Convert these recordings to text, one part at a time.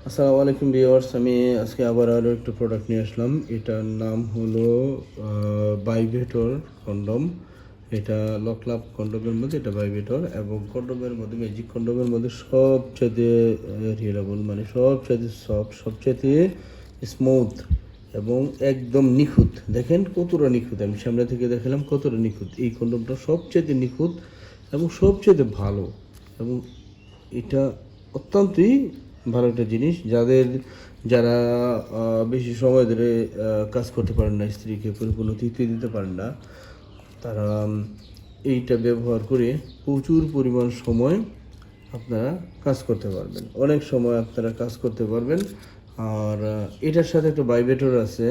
আসসালামু আলাইকুম ভিউয়ার্স, আমি আজকে আবার আরও একটা প্রোডাক্ট নিয়ে আসলাম। এটার নাম হলো বাইভেটর কন্ডম। এটা লকলাভ কন্ডমের মধ্যে এটা বাইভেটর, এবং কন্ডমের মধ্যে ম্যাজিক কন্ডমের মধ্যে সবচাইতে রিয়েলেবল, মানে সবচাইতে সফট, সবচাইতে স্মুথ এবং একদম নিখুঁত। দেখেন কতটা নিখুঁত, আমি সামনে থেকে দেখালাম কতটা নিখুঁত। এই কন্ডমটা সবচাইতে নিখুঁত এবং সবচাইতে ভালো, এবং এটা অত্যন্তই ভালো একটা জিনিস। যারা বেশি সময় ধরে কাজ করতে পারেন না, স্ত্রীকে পরিপূর্ণ তৃপ্তি দিতে পারেন না, তারা এইটা ব্যবহার করে প্রচুর পরিমাণ সময় আপনারা কাজ করতে পারবেন, অনেক সময় আপনারা কাজ করতে পারবেন। আর এটার সাথে একটা ভাইব্রেটর আছে।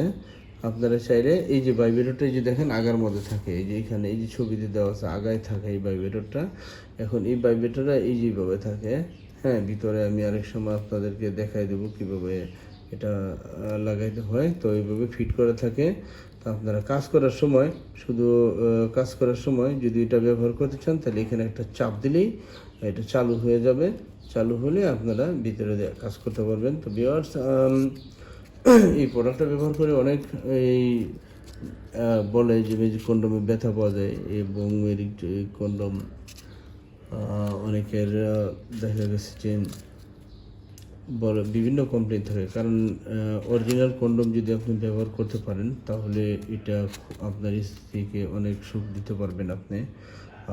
আপনারা চাইলে এই যে ভাইব্রেটরটা, এই যে দেখেন আগার মধ্যে থাকে, এই যে এখানে এই যে ছবিতে দেওয়া আছে আগায় থাকে এই ভাইব্রেটরটা। এখন এই ভাইব্রেটরটা এই যেভাবে থাকে, হ্যাঁ, ভিতরে আমি আরেক সময় আপনাদেরকে দেখাই দেবো কীভাবে এটা লাগাইতে হয়। তো এইভাবে ফিট করে থাকে। তো আপনারা কাজ করার সময় শুধু কাজ করার সময় যদি এটা ব্যবহার করতে চান, তাহলে এখানে একটা চাপ দিলেই এটা চালু হয়ে যাবে। চালু হলে আপনারা ভিতরে কাজ করতে পারবেন। তো ভিউয়ার্স, এই প্রোডাক্টটা ব্যবহার করে অনেক এই বলে যে ম্যাজিক কন্ডমে ব্যথা পাওয়া যায়, এবং ম্যাজিক কন্ডম অনেকের দেখা গেছে যে বলে বিভিন্ন কমপ্লেন থাকে। কারণ অরিজিনাল কন্ডম যদি আপনি ব্যবহার করতে পারেন, তাহলে এটা আপনার স্ত্রীকে অনেক সুখ দিতে পারবেন আপনি।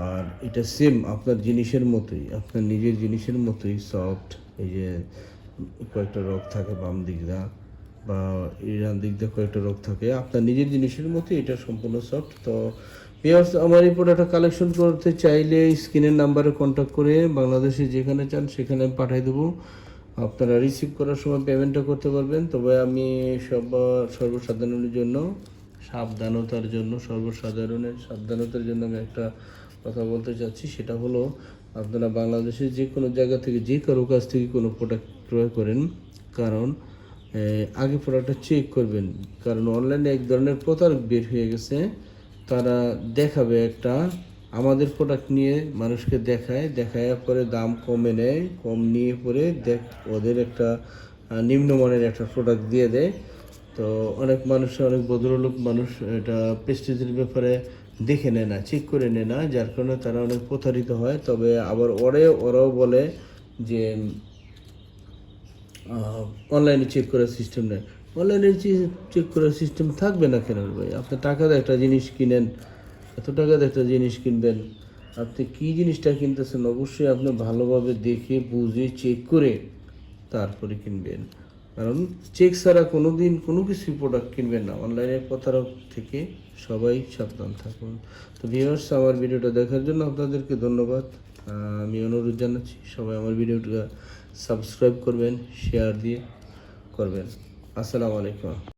আর এটা সেম আপনার জিনিসের মতোই, আপনার নিজের জিনিসের মতোই সফট। এই যে কয়েকটা রোগ থাকে বাম দিক দা বা ডান দিক দিয়ে কয়েকটা রোগ থাকে, আপনার নিজের জিনিসের মতোই এটা সম্পূর্ণ সফট। তো ভিউয়ার্স, আমার এই প্রোডাক্টটা কালেকশন করতে চাইলে স্ক্রিনের নাম্বারে কন্ট্যাক্ট করে বাংলাদেশে যেখানে চান সেখানে আমি পাঠিয়ে দেবো। আপনারা রিসিভ করার সময় পেমেন্টটা করতে পারবেন। তবে আমি সর্বসাধারণের জন্য, সর্বসাধারণের সাবধানতার জন্য আমি একটা কথা বলতে চাচ্ছি। সেটা হলো, আপনারা বাংলাদেশের যে কোনো জায়গা থেকে যে কারো কাছ থেকে কোনো প্রোডাক্ট ক্রয় করেন, কারণ আগে প্রোডাক্টটা চেক করবেন। কারণ অনলাইনে এক ধরনের প্রতারক বের হয়ে গেছে। তারা দেখাবে একটা, আমাদের প্রোডাক্ট নিয়ে মানুষকে দেখায় পরে দাম কমে নেয়, কম নিয়ে পরে ওদের একটা নিম্নমানের একটা প্রোডাক্ট দিয়ে দেয়। তো অনেক ভদ্রলোক মানুষ এটা প্রেস্টিজের ব্যাপারে দেখে নেয় না, চেক করে নেয় না, যার কারণে তারা অনেক প্রতারিত হয়। তবে আবার ওরাও বলে যে অনলাইনে চেক করার সিস্টেম নেই। অনলাইনে চেক করার সিস্টেম থাকবে না কেন ভাই? আপনি টাকা দিয়ে একটা জিনিস কিনেন, এত টাকা দিয়ে একটা জিনিস কিনবেন, আপনি কী জিনিসটা কিনতেছেন অবশ্যই আপনি ভালোভাবে দেখে বুঝে চেক করে তারপরে কিনবেন। কারণ চেক ছাড়া কোনো দিন কোনো কিছুই প্রোডাক্ট কিনবেন না। অনলাইনে প্রতারক থেকে সবাই সাবধান থাকুন। তো ভিউয়ার্স, আমার ভিডিওটা দেখার জন্য আপনাদেরকে ধন্যবাদ। আমি অনুরোধ জানাচ্ছি সবাই আমার ভিডিওটা সাবস্ক্রাইব করবেন, শেয়ার দিয়ে করবেন। আসসালামু আলাইকুম।